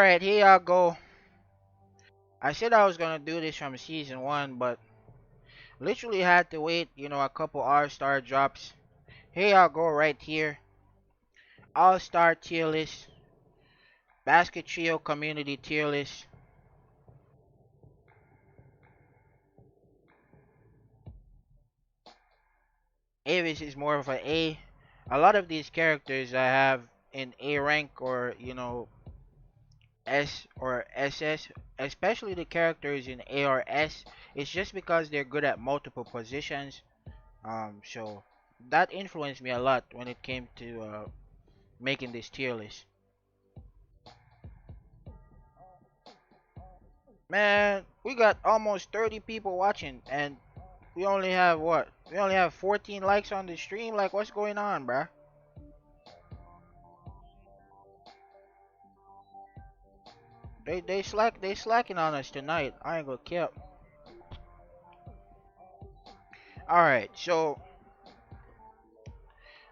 Alright, here y'all go. I said I was gonna do this from season 1, but literally had to wait, a couple R-star drops. Here y'all go right here. All-star tier list. Basketrio community tier list. Avis is more of a A. A lot of these characters I have in A rank or, S or SS, especially the characters in A or S, it's just because they're good at multiple positions. So that influenced me a lot when it came to making this tier list. Man, we got almost 30 people watching, and we only have what? We only have 14 likes on the stream. Like, what's going on, bruh? They slacking on us tonight. I ain't gonna care. All right, so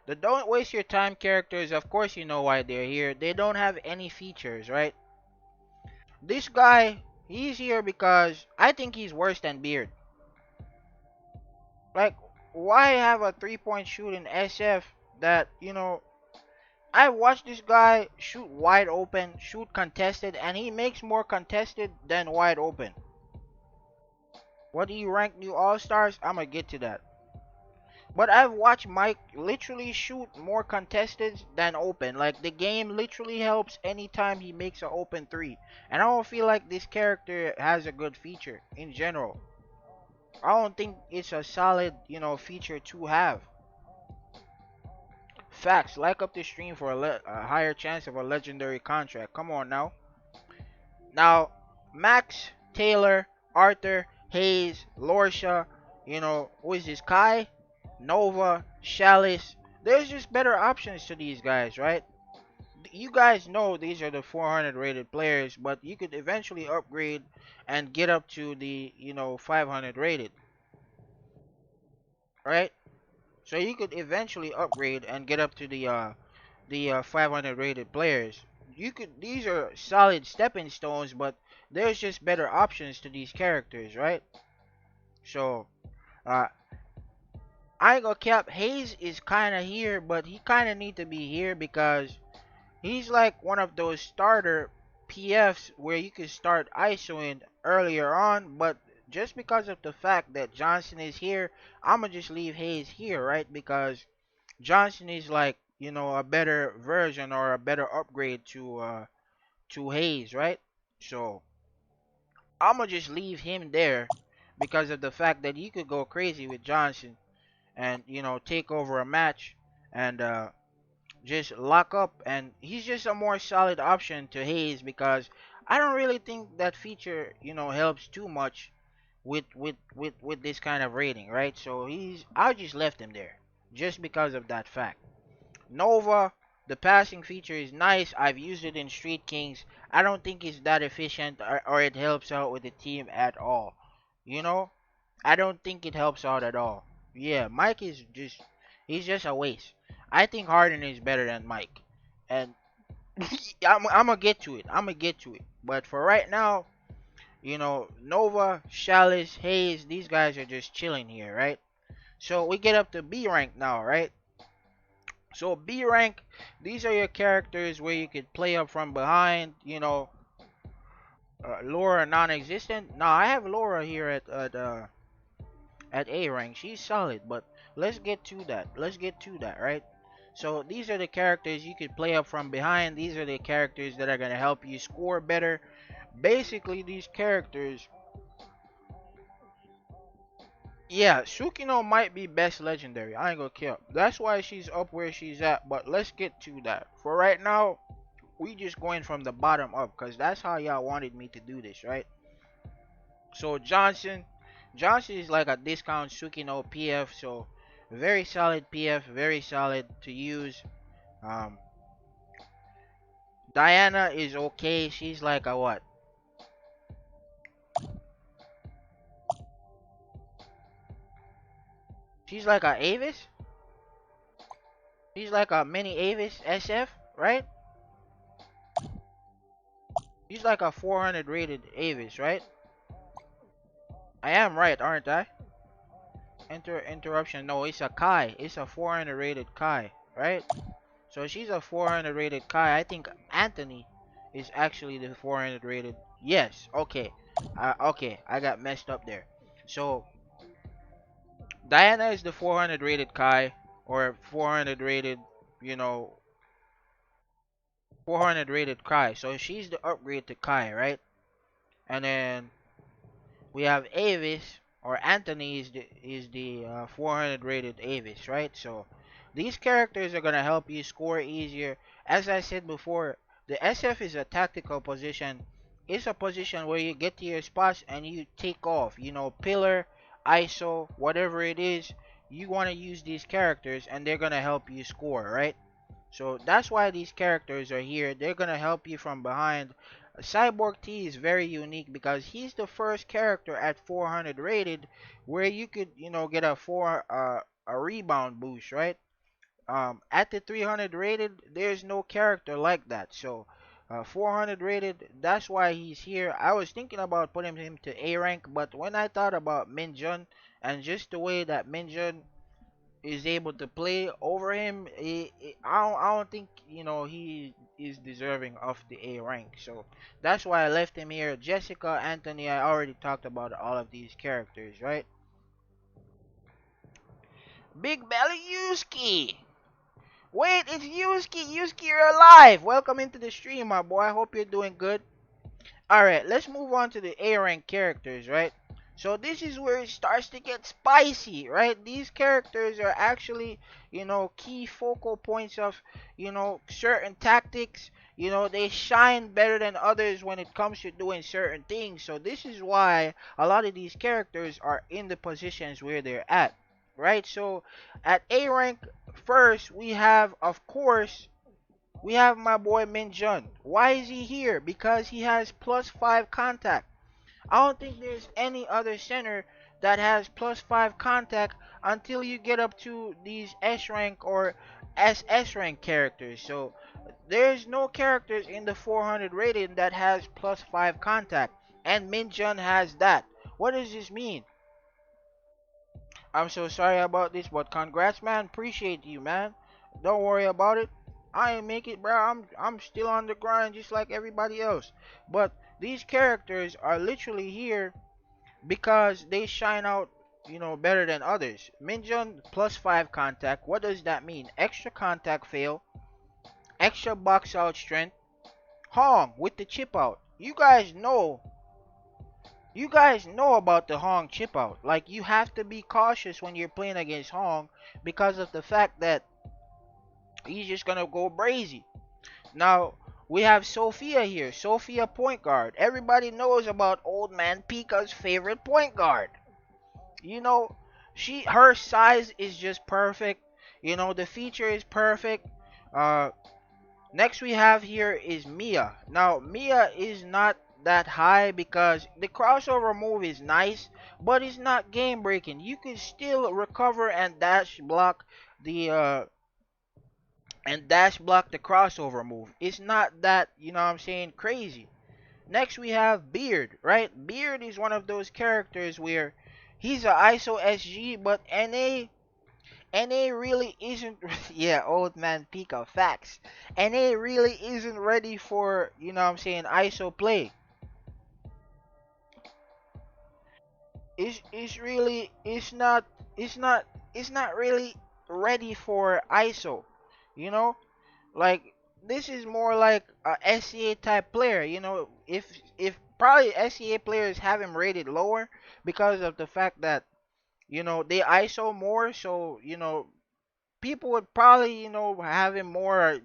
the don't waste your time characters. Of course, you know why they're here. They don't have any features, right? This guy, he's here because I think he's worse than Beard. Like, why have a 3-point shoot in SF that, I watched this guy shoot wide open, shoot contested, and he makes more contested than wide open. What do you rank new All-Stars? I'm gonna get to that. But I've watched Mike literally shoot more contested than open. Like, the game literally helps anytime he makes an open three. And I don't feel like this character has a good feature in general. I don't think it's a solid, feature to have. Facts. Like up the stream for a higher chance of a legendary contract. Come on now. Now, Max, Taylor, Arthur, Hayes, Lorsha, who is this? Kai, Nova, Chalice. There's just better options to these guys, right? You guys know these are the 400 rated players, but you could eventually upgrade and get up to the, 500 rated, right? So you could eventually upgrade and get up to the 500 rated players. These are solid stepping stones, but there's just better options to these characters, right? So uh, I ain't gonna cap. Hayes is kind of here, but he kind of need to be here because he's like one of those starter PFs where you can start ISOing earlier on, but just because of the fact that Johnson is here, I'ma just leave Hayes here, right? Because Johnson is like, a better version or a better upgrade to Hayes, right? So I'ma just leave him there because of the fact that you could go crazy with Johnson and take over a match and just lock up, and he's just a more solid option to Hayes because I don't really think that feature helps too much with this kind of rating, right? So I just left him there just because of that fact. Nova, the passing feature is nice. I've used it in Street Kings. I don't think it's that efficient or it helps out with the team at all. You know, I don't think it helps out at all. Yeah, Mike is he's just a waste. I think Harden is better than Mike. And I'm gonna get to it. I'm gonna get to it. But for right now, Nova, Chalice, Hayes, these guys are just chilling here, right? So we get up to B rank now, right? So B rank, these are your characters where you could play up from behind, Laura non-existent. Now I have Laura here at A rank. She's solid, but let's get to that. Let's get to that, right? So these are the characters you could play up from behind. These are the characters that are gonna help you score better. Basically, these characters. Yeah, Sukino might be best legendary. I ain't gonna kill. That's why she's up where she's at. But let's get to that. For right now, we just going from the bottom up because that's how y'all wanted me to do this, right? So Johnson is like a discount Sukino PF. So very solid PF, very solid to use. Um, Diana is okay. She's like a what? She's like a Avis. She's like a mini Avis SF, right? He's like a 400 rated Avis, right? I am right, aren't I? Interruption. No, it's a Kai. It's a 400 rated Kai, right? So she's a 400 rated Kai. I think Anthony is actually the 400 rated. Yes. Okay. Okay. I got messed up there. So Diana is the 400 rated Kai or 400 rated, you know, 400 rated Kai. So she's the upgrade to Kai, right? And then we have Avis or Anthony is the 400 rated Avis, right? So these characters are gonna help you score easier. As I said before, the SF is a tactical position. It's a position where you get to your spots and you take off. You know, pillar, ISO, whatever it is, you want to use these characters and they're gonna help you score, right? So that's why these characters are here. They're gonna help you from behind. Cyborg T is very unique because he's the first character at 400 rated where you could, get a rebound boost, right? At the 300 rated, there's no character like that. So 400 rated, that's why he's here. I was thinking about putting him to A rank, but when I thought about Minjun and just the way that Minjun is able to play over him, I don't think he is deserving of the A rank. So that's why I left him here. Jessica, Anthony, I already talked about all of these characters, right? Big Belly Yuski. Wait, it's Yuski. Yuski, you're alive. Welcome into the stream, my boy. I hope you're doing good. Alright, let's move on to the A rank characters, right? So this is where it starts to get spicy, right? These characters are actually, key focal points of, certain tactics. They shine better than others when it comes to doing certain things. So this is why a lot of these characters are in the positions where they're at, right? So at A rank, first we have, of course, we have my boy Minjun. Why is he here? Because he has +5 contact. I don't think there's any other center that has +5 contact until you get up to these S rank or SS rank characters. So there's no characters in the 400 rating that has +5 contact. And Minjun has that. What does this mean? I'm so sorry about this, but congrats, man. Appreciate you, man. Don't worry about it. I ain't make it, bro. I'm still on the grind just like everybody else. But these characters are literally here because they shine out, better than others. Minjun +5 contact. What does that mean? Extra contact fail, extra box out strength. Hong with the chip out. You guys know about the Hong chip out. Like, you have to be cautious when you're playing against Hong because of the fact that he's just gonna go brazy. Now, we have Sophia here. Sophia point guard. Everybody knows about old man Pika's favorite point guard. You know, her size is just perfect. The feature is perfect. Uh, Next we have here is Mia. Now, Mia is not that high because the crossover move is nice, but it's not game breaking. You can still recover and the dash block the crossover move. It's not that, what I'm saying, crazy. Next we have Beard, right? Beard is one of those characters where he's a ISO SG, but NA really isn't. Yeah, old man Pika, facts. NA really isn't ready for, what I'm saying, ISO play. It's really it's not really ready for ISO. You know, like, this is more like a SCA type player. If probably SCA players have him rated lower because of the fact that they ISO more, so people would probably have him more,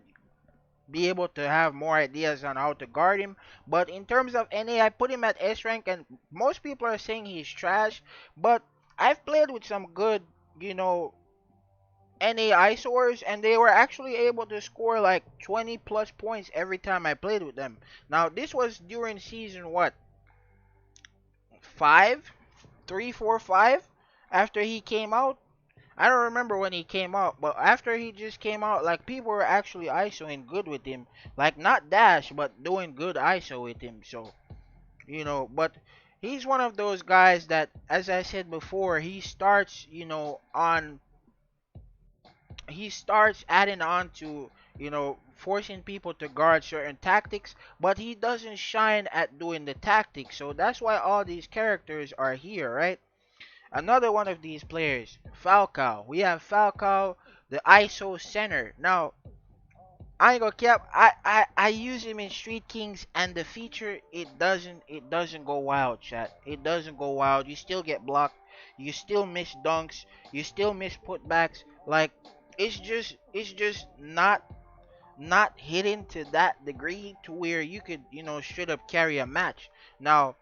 be able to have more ideas on how to guard him. But in terms of NA, I put him at S rank, and most people are saying he's trash. But I've played with some good, you know, NA ISOers, and they were actually able to score like 20 plus points every time I played with them. Now, this was during season what? 5? 3, 4, 5? After he came out? I don't remember when he came out, but after he just came out, like people were actually ISOing good with him, like not dash, but doing good ISO with him. So but he's one of those guys that, as I said before, he starts adding on to forcing people to guard certain tactics, but he doesn't shine at doing the tactics. So that's why all these characters are here, right? Another one of these players, Falcao. We have Falcao, the ISO center. Now, I ain't gonna cap. I use him in Street Kings, and the feature it doesn't go wild, chat. It doesn't go wild. You still get blocked. You still miss dunks. You still miss putbacks. Like it's just not hitting to that degree to where you could straight up carry a match. Now,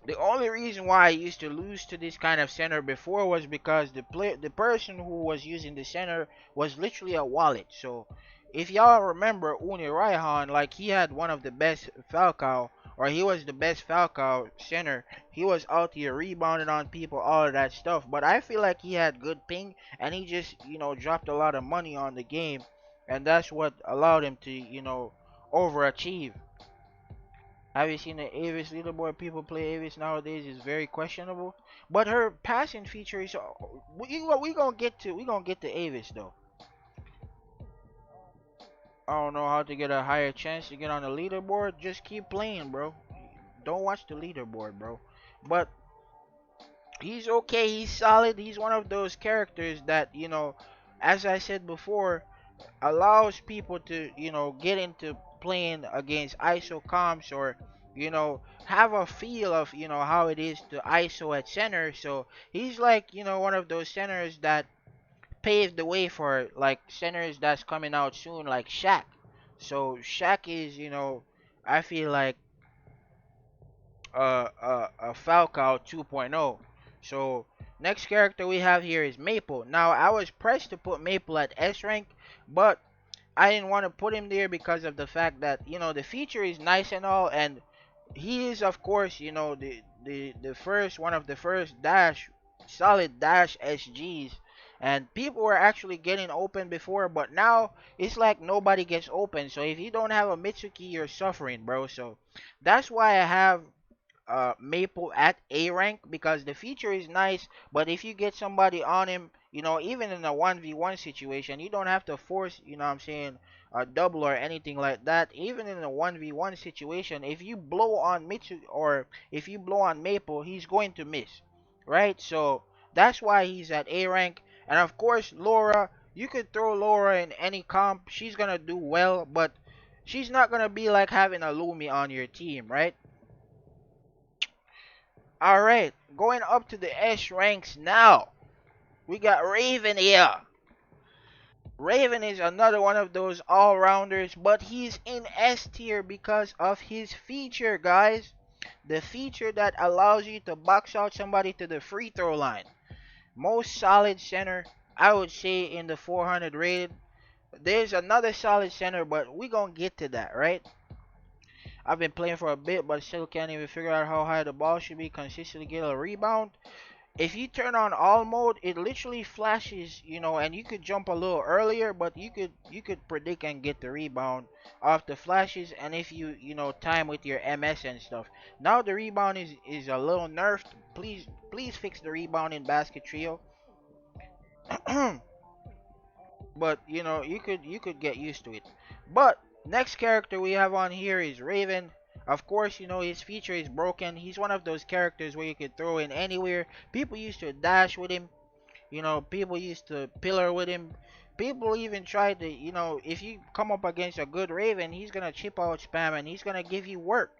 the only reason why I used to lose to this kind of center before was because the person who was using the center was literally a wallet. So if y'all remember Uni Raihan, like he had one of the best Falcao, or he was the best Falcao center. He was out here rebounding on people, all of that stuff. But I feel like he had good ping, and he just dropped a lot of money on the game, and that's what allowed him to overachieve. Have you seen the Avis leaderboard? People play Avis nowadays is very questionable. But her passing feature is we gonna get to Avis though. I don't know how to get a higher chance to get on the leaderboard. Just keep playing, bro. Don't watch the leaderboard, bro. But he's okay. He's solid. He's one of those characters that as I said before, allows people to get into playing against ISO comps, or have a feel of how it is to ISO at center. So he's like one of those centers that paved the way for like centers that's coming out soon, like Shaq. So Shaq is I feel like a Falcao 2.0. So next character we have here is Maple. Now I was pressed to put Maple at S rank, but I didn't want to put him there because of the fact that the feature is nice and all, and he is of course the first one of the first solid dash SGs, and people were actually getting open before, but now it's like nobody gets open. So if you don't have a Mitsuki, you're suffering, bro. So that's why I have Maple at A rank, because the feature is nice, but if you get somebody on him, even in a 1v1 situation, you don't have to force, what I'm saying, a double or anything like that. Even in a 1v1 situation, if you blow on Mitsu, or if you blow on Maple, he's going to miss, right? So that's why he's at A rank. And of course, Laura, you could throw Laura in any comp. She's gonna do well, but she's not gonna be like having a Lumi on your team, right? Alright, going up to the S ranks now. We got Raven here. Raven is another one of those all-rounders, but he's in S tier because of his feature, guys. The feature that allows you to box out somebody to the free throw line. Most solid center, I would say, in the 400 rated. There's another solid center, but we gonna get to that, right? I've been playing for a bit, but still can't even figure out how high the ball should be consistently get a rebound. If you turn on all mode, it literally flashes, and you could jump a little earlier, but you could predict and get the rebound off the flashes, and if you time with your MS and stuff. Now the rebound is a little nerfed. Please fix the rebound in Basketrio. But you could get used to it. But next character we have on here is Raven. Of course, his feature is broken. He's one of those characters where you could throw in anywhere. People used to dash with him. People used to pillar with him. People even tried to, if you come up against a good Raven, he's gonna chip out spam and he's gonna give you work.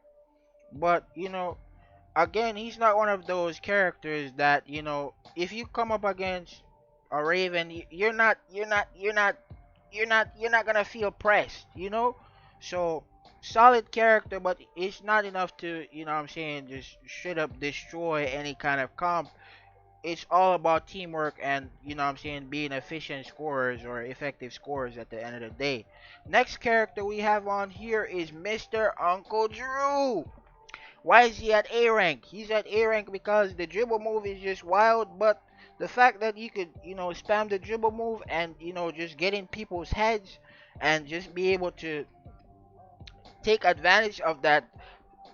But again, he's not one of those characters that if you come up against a Raven, you're not gonna feel pressed, So solid character, but it's not enough to what I'm saying, just straight up destroy any kind of comp. It's all about teamwork and what I'm saying, being efficient scorers or effective scorers at the end of the day. Next character we have on here is Mr. Uncle Drew. Why is he at A rank? He's at A rank because the dribble move is just wild, but the fact that you could, spam the dribble move and, just get in people's heads and just be able to take advantage of that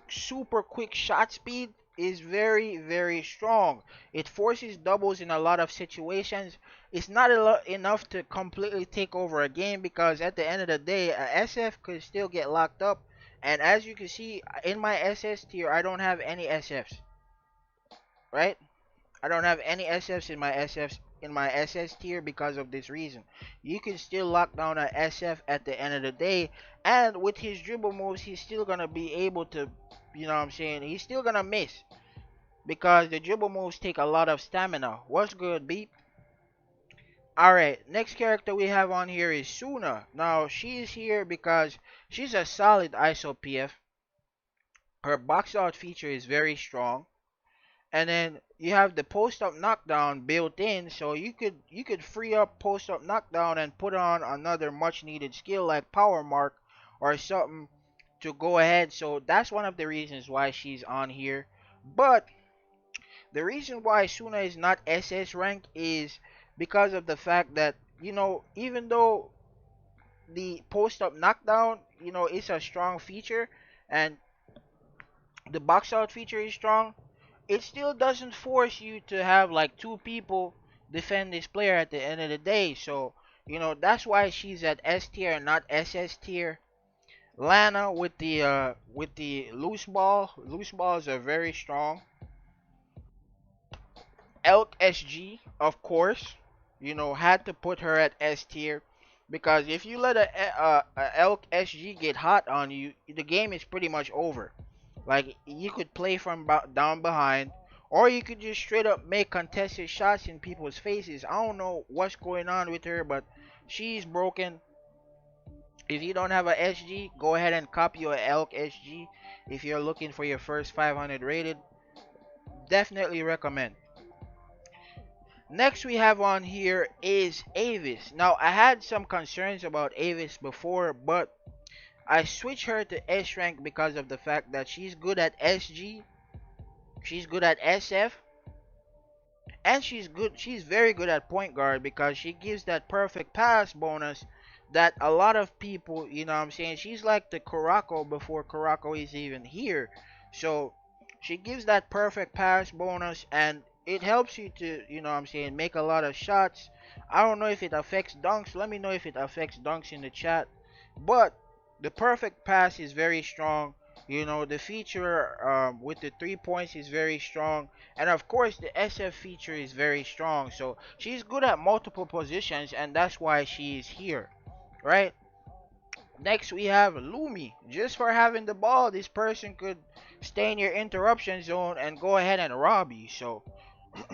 super quick shot speed is very, very strong. It forces doubles in a lot of situations. It's not enough to completely take over a game because at the end of the day, a SF could still get locked up. And as you can see in my SS tier, I don't have any SFs, right? I don't have any SFs in my SS tier because of this reason. You can still lock down a SF at the end of the day, and with his dribble moves, he's still gonna be able to, you know what I'm saying? He's still gonna miss because the dribble moves take a lot of stamina. What's good, Beep? Alright, next character we have on here is Suna. Now, she is here because she's a solid ISO PF. Her box out feature is very strong. And then you have the post up knockdown built in, so you could free up post up knockdown and put on another much needed skill like power mark or something to go ahead. So that's one of the reasons why she's on here. But the reason why Suna is not SS rank is because of the fact that, even though the post up knockdown, is a strong feature and the box out feature is strong, it still doesn't force you to have like two people defend this player at the end of the day. So, that's why she's at S tier and not SS tier. Lana with the loose ball. Loose balls are very strong. Elk SG, of course, had to put her at S tier because if you let a Elk SG get hot on you, the game is pretty much over. Like you could play from down behind, or you could just straight up make contested shots in people's faces. I don't know what's going on with her, but she's broken. If you don't have a SG, go ahead and copy your Elk SG. If you're looking for your first 500 rated, definitely recommend. Next we have on here is Avis. Now I had some concerns about Avis before, but I switched her to S rank because of the fact that she's good at SG, she's good at SF, and she's very good at point guard because she gives that perfect pass bonus that a lot of people, you know what I'm saying, she's like the Kurako before Kurako is even here. So she gives that perfect pass bonus and it helps you to, you know what I'm saying, make a lot of shots. I don't know if it affects dunks. Let me know if it affects dunks in the chat. But the perfect pass is very strong. The feature with the 3 points is very strong. And of course, the SF feature is very strong. So she's good at multiple positions, and that's why she's here, right? Next, we have Lumi. Just for having the ball, this person could stay in your interruption zone and go ahead and rob you. So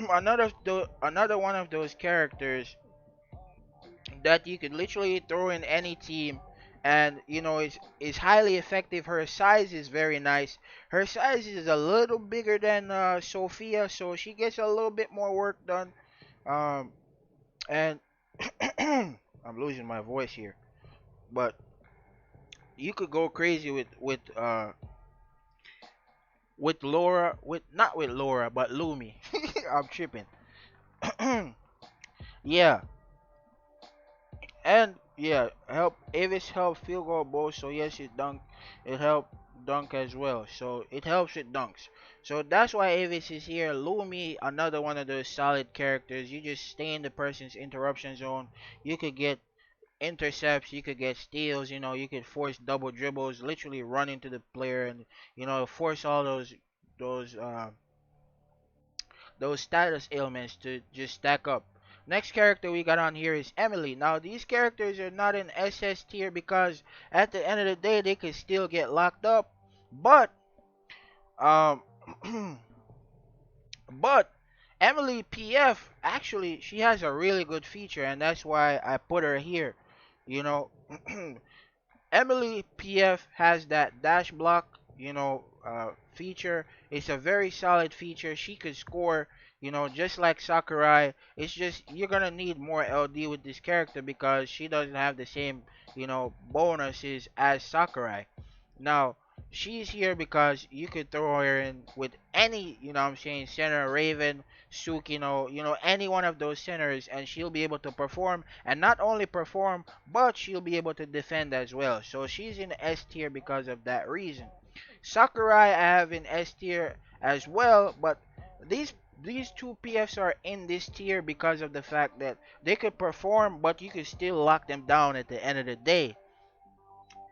another one of those characters that you could literally throw in any team and is highly effective. Her size is very nice. Her size is a little bigger than Sophia, so she gets a little bit more work done. And I'm losing my voice here, but you could go crazy with Laura, with not with Laura but Lumi. I'm tripping. Yeah. And yeah, help Avis help field goal both. So yes, it help dunk as well. So it helps with dunks. So that's why Avis is here. Lumi, another one of those solid characters. You just stay in the person's interruption zone. You could get intercepts. You could get steals. You could force double dribbles. Literally run into the player and force all those those status ailments to just stack up. Next character we got on here is Emily. Now these characters are not in SS tier because at the end of the day they could still get locked up. But um but Emily PF actually she has a really good feature and that's why I put her here. You know Emily PF has that dash block, feature. It's a very solid feature. She could score, just like Sakurai. It's just you're gonna need more LD with this character because she doesn't have the same, bonuses as Sakurai. Now, she's here because you could throw her in with any, you know what I'm saying, center, Raven, Sukino, any one of those centers, and she'll be able to perform, and not only perform, but she'll be able to defend as well. So she's in S tier because of that reason. Sakurai I have in S tier as well, but these these two PFs are in this tier because of the fact that they could perform, but you could still lock them down at the end of the day.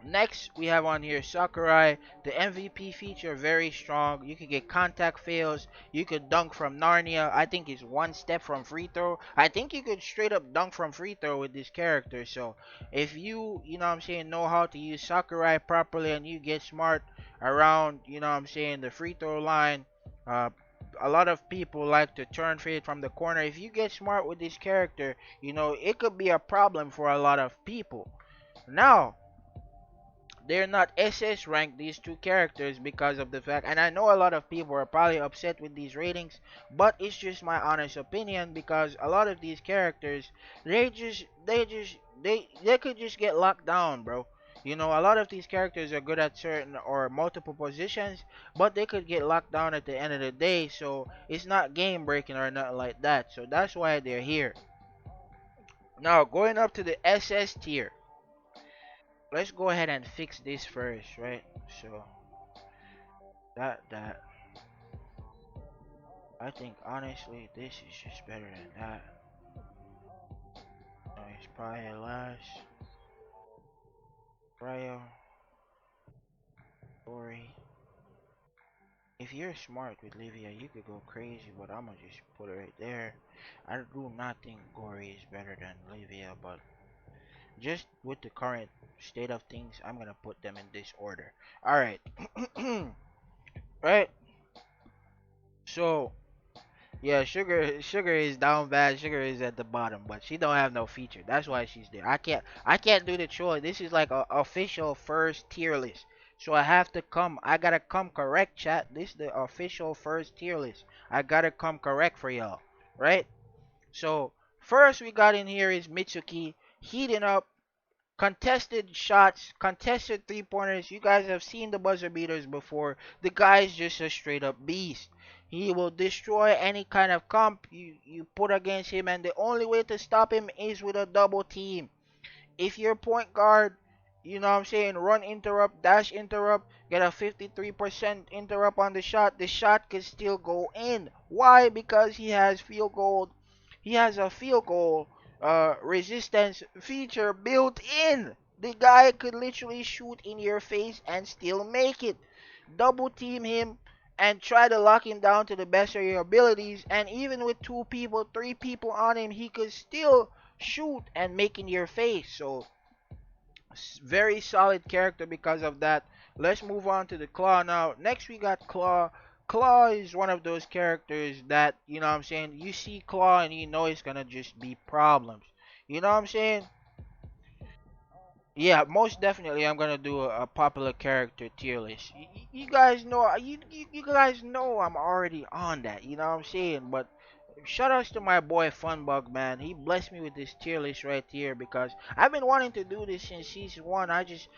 Next, we have on here Sakurai, the MVP feature, very strong. You could get contact fails. You could dunk from Narnia. I think it's one step from free throw. I think you could straight up dunk from free throw with this character. So, if you know what I'm saying, know how to use Sakurai properly and you get smart around, you know what I'm saying, the free throw line, uh, a lot of people like to turn fade from the corner. If you get smart with this character, it could be a problem for a lot of people. Now, they're not SS ranked, these two characters, because of the fact, and I know a lot of people are probably upset with these ratings, but it's just my honest opinion, because a lot of these characters, they could just get locked down, bro. A lot of these characters are good at certain or multiple positions, but they could get locked down at the end of the day, so it's not game breaking or nothing like that. So that's why they're here. Now, going up to the SS tier, let's go ahead and fix this first, right? So that I think honestly this is just better than that. It's probably last Cryo Gory. If you're smart with Livia, you could go crazy, but I'm gonna just put it right there. I do not think Gory is better than Livia, but just with the current state of things, I'm gonna put them in this order. Alright. Right? So yeah, Sugar is down bad. Sugar is at the bottom, but she don't have no feature. That's why she's there. I can't do the choice. This is like a official first tier list. So I gotta come correct, chat. This is the official first tier list. I gotta come correct for y'all, right? So first we got in here is Mitsuki heating up. Contested shots, contested three pointers. You guys have seen the buzzer beaters before. The guy is just a straight up beast. He will destroy any kind of comp you put against him, and the only way to stop him is with a double team. If you're point guard, you know what I'm saying, run interrupt, dash interrupt, get a 53% interrupt on the shot could still go in. Why? Because he has a field goal resistance feature built in. The guy could literally shoot in your face and still make it. Double team him and try to lock him down to the best of your abilities, and even with two people, three people on him, he could still shoot and make in your face. So very solid character because of that. Let's move on to the Claw now. Next we got Claw. Claw is one of those characters that, you know what I'm saying, you see Claw and you know it's gonna just be problems. You know what I'm saying? Yeah, most definitely I'm gonna do a popular character tier list. You guys know you guys know I'm already on that, you know what I'm saying? But shout outs to my boy Funbug, man. He blessed me with this tier list right here because I've been wanting to do this since season one. I just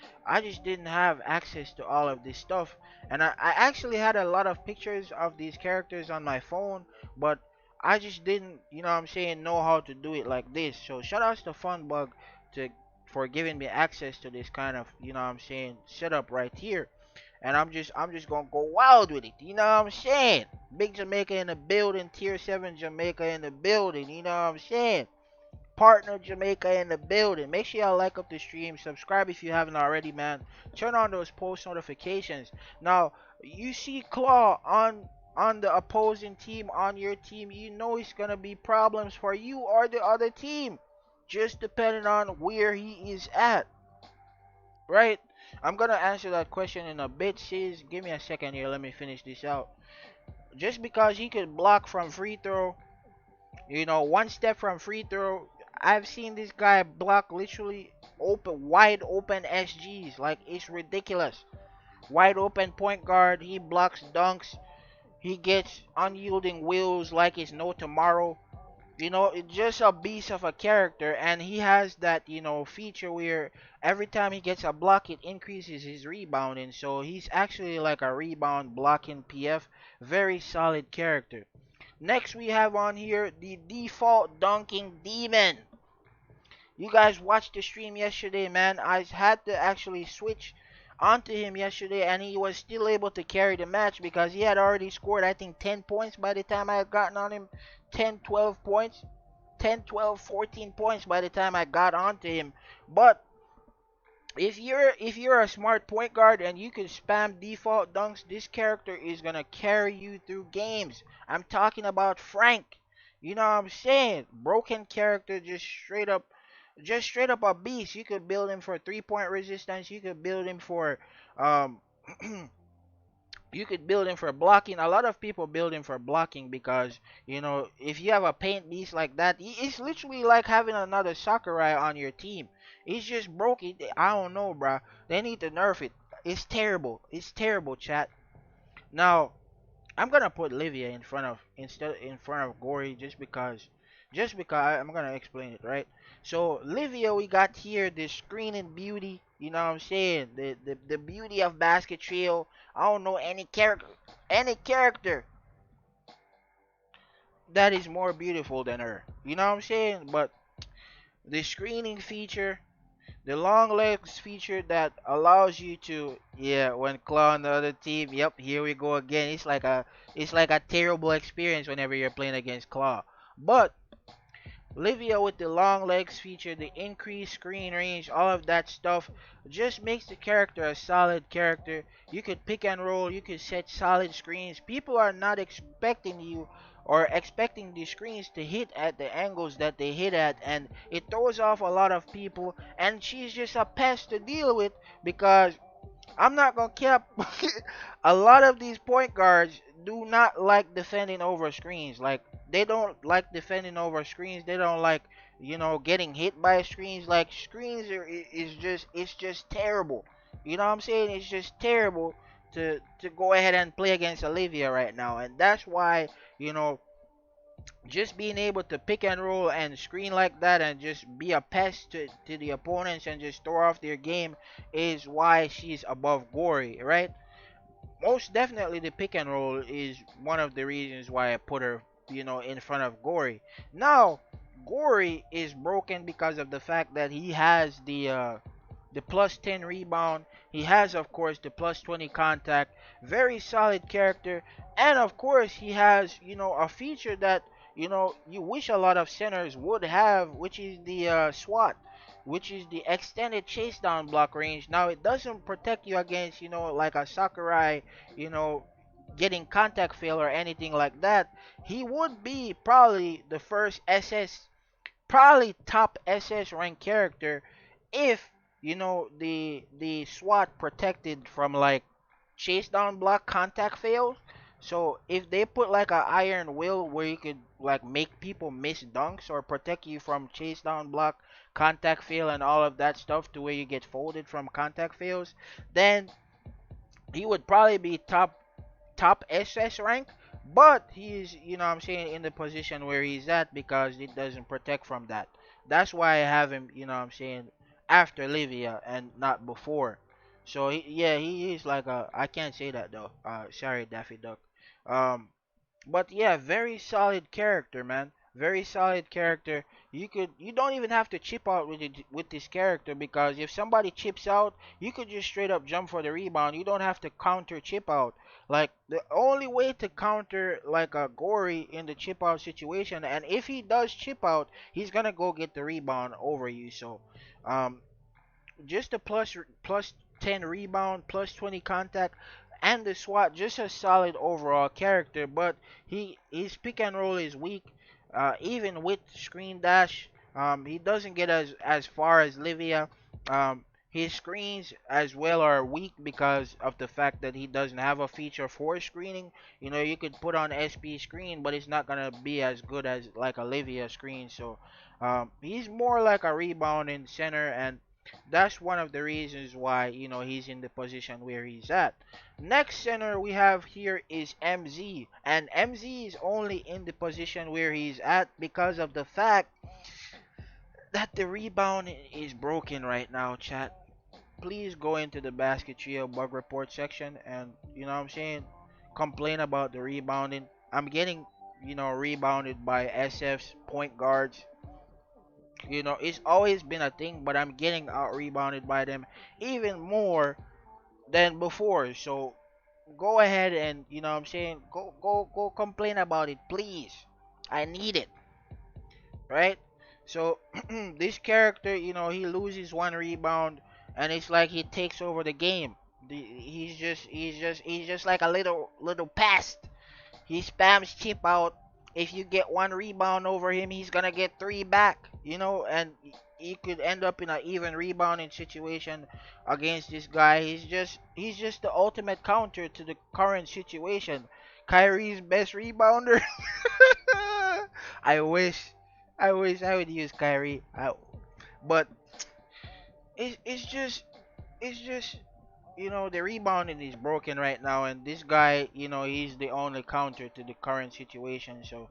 didn't have access to all of this stuff. And I actually had a lot of pictures of these characters on my phone, but I just didn't, you know what I'm saying, know how to do it like this. So shout outs to Funbug to for giving me access to this kind of, you know what I'm saying, setup right here. And I'm just gonna go wild with it. You know what I'm saying? Big Jamaica in the building, tier 7 Jamaica in the building, you know what I'm saying? Partner Jamaica in the building. Make sure y'all like up the stream, subscribe if you haven't already, man. Turn on those post notifications. Now, you see Claw on the opposing team, on your team, you know it's gonna be problems for you or the other team. Just depending on where he is at. Right? I'm gonna answer that question in a bit, sis. Give me a second here. Let me finish this out. Just because he could block from free throw, one step from free throw, I've seen this guy block literally wide open SGs. Like, it's ridiculous. Wide open point guard. He blocks dunks. He gets unyielding wheels like it's no tomorrow. It's just a beast of a character, and he has that, feature where every time he gets a block, it increases his rebounding. So he's actually like a rebound blocking PF. Very solid character. Next, we have on here the default dunking demon. You guys watched the stream yesterday, man. I had to actually switch onto him yesterday, and he was still able to carry the match because he had already scored, I think, 10 points by the time I had gotten on him. 10, 12 points. 10, 12, 14 points by the time I got onto him. But if you're a smart point guard and you can spam default dunks, this character is gonna carry you through games. I'm talking about Frank. You know what I'm saying? Broken character, just straight up a beast. You could build him for 3-point resistance. You could build him for um you could build him for blocking. A lot of people build him for blocking because, if you have a paint beast like that, it's literally like having another Sakurai on your team. It's just broken. I don't know, bruh. They need to nerf it. It's terrible. It's terrible, chat. Now, I'm gonna put Livia in front of Gory just because I'm gonna explain it, right? So Livia, we got here the screening beauty. You know what I'm saying? The beauty of Basketrio. I don't know any character that is more beautiful than her. You know what I'm saying? But the screening feature, the long legs feature that allows you to, yeah, when claw on the other team. Yep, here we go again. It's like a terrible experience whenever you're playing against claw. But Livia with the long legs feature, the increased screen range, all of that stuff just makes the character a solid character. You could pick and roll, you could set solid screens. People are not expecting you or expecting the screens to hit at the angles that they hit at, and it throws off a lot of people, and she's just a pest to deal with because I'm not gonna cap. A lot of these point guards do not like defending over screens. Like, they don't like defending over screens. They don't like, getting hit by screens. Like, screens it's just terrible. You know what I'm saying? It's just terrible to go ahead and play against Olivia right now, and that's why, you know just being able to pick and roll and screen like that and just be a pest to the opponents and just throw off their game is why she's above Gory, right? Most definitely the pick and roll is one of the reasons why I put her, in front of Gory. Now, Gory is broken because of the fact that he has the plus 10 rebound. He has, of course, the plus 20 contact. Very solid character. And, of course, he has, a feature that, you wish a lot of centers would have, which is the SWAT, which is the extended chase down block range. Now, it doesn't protect you against, like a Sakurai, you know, getting contact fail or anything like that. He would be probably the first probably top SS rank character if, the SWAT protected from like chase down block contact fails. So if they put like a iron will where you could like make people miss dunks or protect you from chase down block contact fail and all of that stuff to where you get folded from contact fails, then he would probably be top SS rank, but he's, what I'm saying, in the position where he's at because it doesn't protect from that. That's why I have him, what I'm saying, after Livia and not before. So yeah, he is like a, I can't say that though. Sorry, Daffy Duck. Um, but yeah, very solid character, man. Very solid character. You don't even have to chip out with this character because if somebody chips out, you could just straight up jump for the rebound. You don't have to counter chip out. Like, the only way to counter like a Gory in the chip out situation, and if he does chip out, he's gonna go get the rebound over you. So, um, just a plus 10 rebound, plus 20 contact, and the SWAT, just a solid overall character. But his pick and roll is weak, even with screen dash. He doesn't get as far as Livia. His screens as well are weak because of the fact that he doesn't have a feature for screening. You could put on SP screen, but it's not gonna be as good as like Olivia screen. So he's more like a rebounding center, and That's one of the reasons why, he's in the position where he's at. Next center we have here is MZ, and MZ is only in the position where he's at because of the fact that the rebound is broken right now, chat. Please go into the Basketrio bug report section and, what I'm saying, complain about the rebounding. I'm getting, rebounded by SF's point guards. It's always been a thing, but I'm getting out rebounded by them even more than before. So go ahead and, what I'm saying, go complain about it, please. I need it, right? So this character, he loses one rebound, and it's like he takes over the game. He's just like a little pest. He spams chip out. If you get one rebound over him, he's gonna get three back. And you could end up in an even rebounding situation against this guy. He's just the ultimate counter to the current situation. Kyrie's best rebounder. I wish, I wish I would use Kyrie. But it's just the rebounding is broken right now, and this guy, he's the only counter to the current situation. So,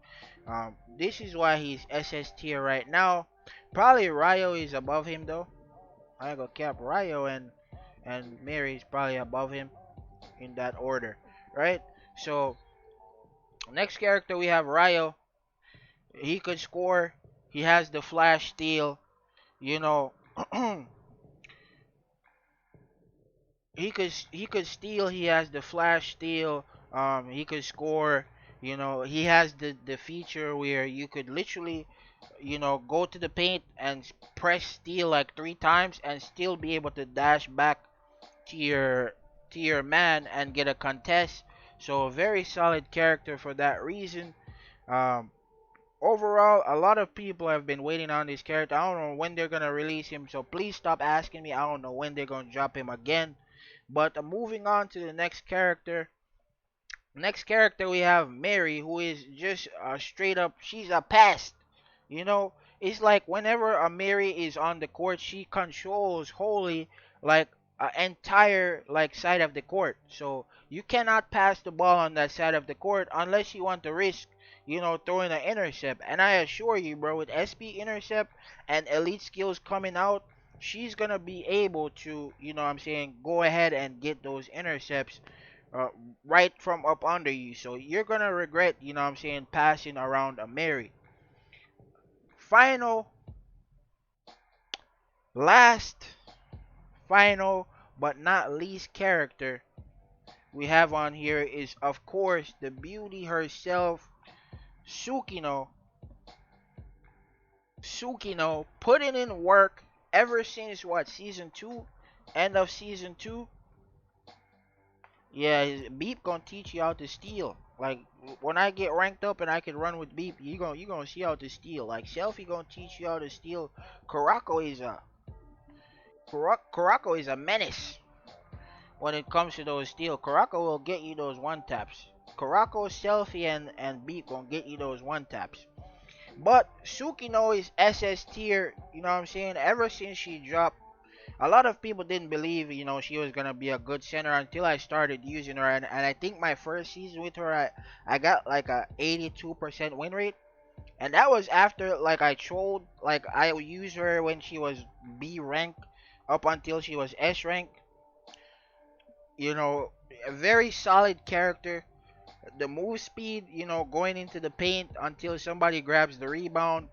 this is why he's SS tier right now. Probably Ryo is above him though. I go cap Ryo and Mary is probably above him in that order, right? So next character we have Ryo. He could score. He has the flash steal. You know, he could steal. He has the flash steal. He could score. He has the feature where you could literally, go to the paint and press steal like three times and still be able to dash back to your man and get a contest. So a very solid character for that reason. Um, Overall, a lot of people have been waiting on this character. I don't know when they're gonna release him, so please stop asking me. I don't know when they're gonna drop him again. But moving on to the next character. Next character we have Mary, who is just straight up. She's a pest. It's like whenever a Mary is on the court, she controls wholly like an entire like side of the court. So you cannot pass the ball on that side of the court unless you want to risk, throwing an intercept. And I assure you, bro, with SP intercept and elite skills coming out, she's gonna be able to, what I'm saying, go ahead and get those intercepts uh, right from up under you. So you're gonna regret, what I'm saying, passing around a Mary. Final, last, final, but not least character we have on here is, of course, the beauty herself, Sukino. Sukino putting in work ever since what, season 2, end of season 2. Yeah, Beep gonna teach you how to steal. Like when I get ranked up and I can run with Beep, you gonna see how to steal. Like Selfie gonna teach you how to steal. Kurako is a menace when it comes to those steal. Kurako will get you those one taps. Kurako, Selfie, and Beep gonna get you those one taps. But Sukino is SS tier. You know what I'm saying? Ever since she dropped, a lot of people didn't believe, she was gonna be a good center until I started using her, and I think my first season with her, I got like a 82% win rate, and that was after like I trolled, like I used her when she was B rank up until she was S rank. You know, a very solid character. The move speed, going into the paint until somebody grabs the rebound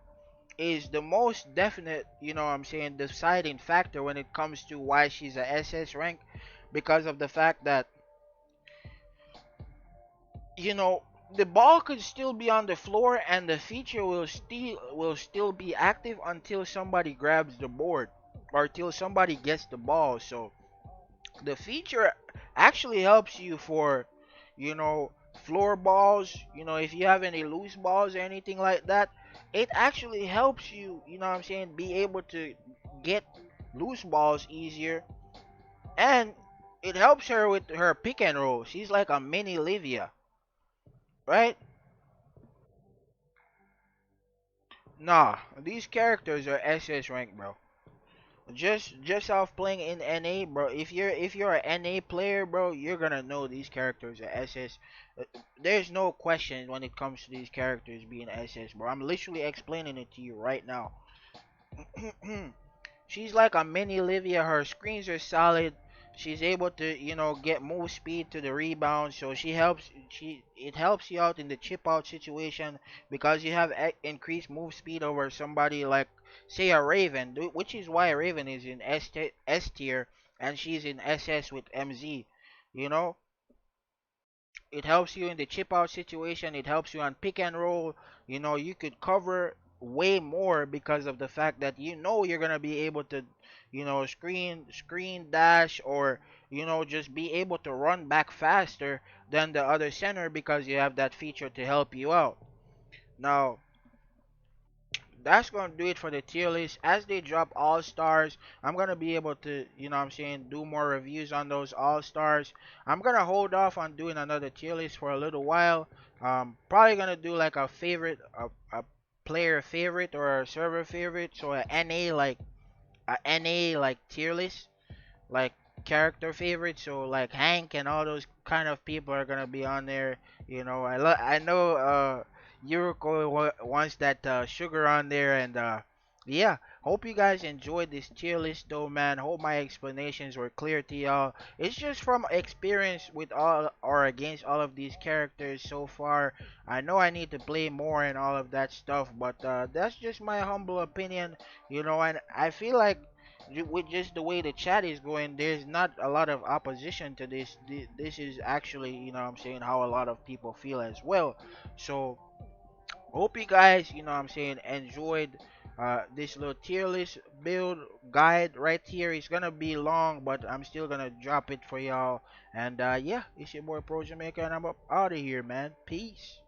is the most definite, what I'm saying, deciding factor when it comes to why she's a SS rank, because of the fact that, you know, the ball could still be on the floor and the feature will still be active until somebody grabs the board or till somebody gets the ball. So the feature actually helps you for, you know, floor balls. If you have any loose balls or anything like that, it actually helps you, what I'm saying, be able to get loose balls easier. And it helps her with her pick and roll. She's like a mini Livia, right? Nah, these characters are SS rank, bro. Just off playing in NA, bro. If you're an NA player, bro, you're gonna know these characters are SS. Uh, There's no question when it comes to these characters being SS, bro. I'm literally explaining it to you right now. She's like a mini Livia. Her screens are solid. She's able to, get move speed to the rebound, so it helps you out in the chip out situation because you have increased move speed over somebody like say a Raven, which is why Raven is in S tier and she's in SS with MZ. You know, it helps you in the chip out situation. It helps you on pick and roll. You could cover way more because of the fact that you're gonna be able to, screen dash or just be able to run back faster than the other center because you have that feature to help you out. Now, that's gonna do it for the tier list. As they drop all stars, I'm gonna be able to, do more reviews on those all stars. I'm gonna hold off on doing another tier list for a little while. Probably gonna do like a player favorite or a server favorite, so a NA like tier list, like character favorites. So like Hank and all those kind of people are gonna be on there. I know Yuriko wants that sugar on there, and yeah. Hope you guys enjoyed this tier list though, man. Hope my explanations were clear to y'all. It's just from experience with all or against all of these characters so far. I know I need to play more and all of that stuff, but that's just my humble opinion. And I feel like with just the way the chat is going, there's not a lot of opposition to this. This is actually, how a lot of people feel as well. So, hope you guys, enjoyed this little tier list build guide right here. It's gonna be long, but I'm still gonna drop it for y'all. And yeah, it's your boy Pro Jamaica, and I'm up out of here, man. Peace.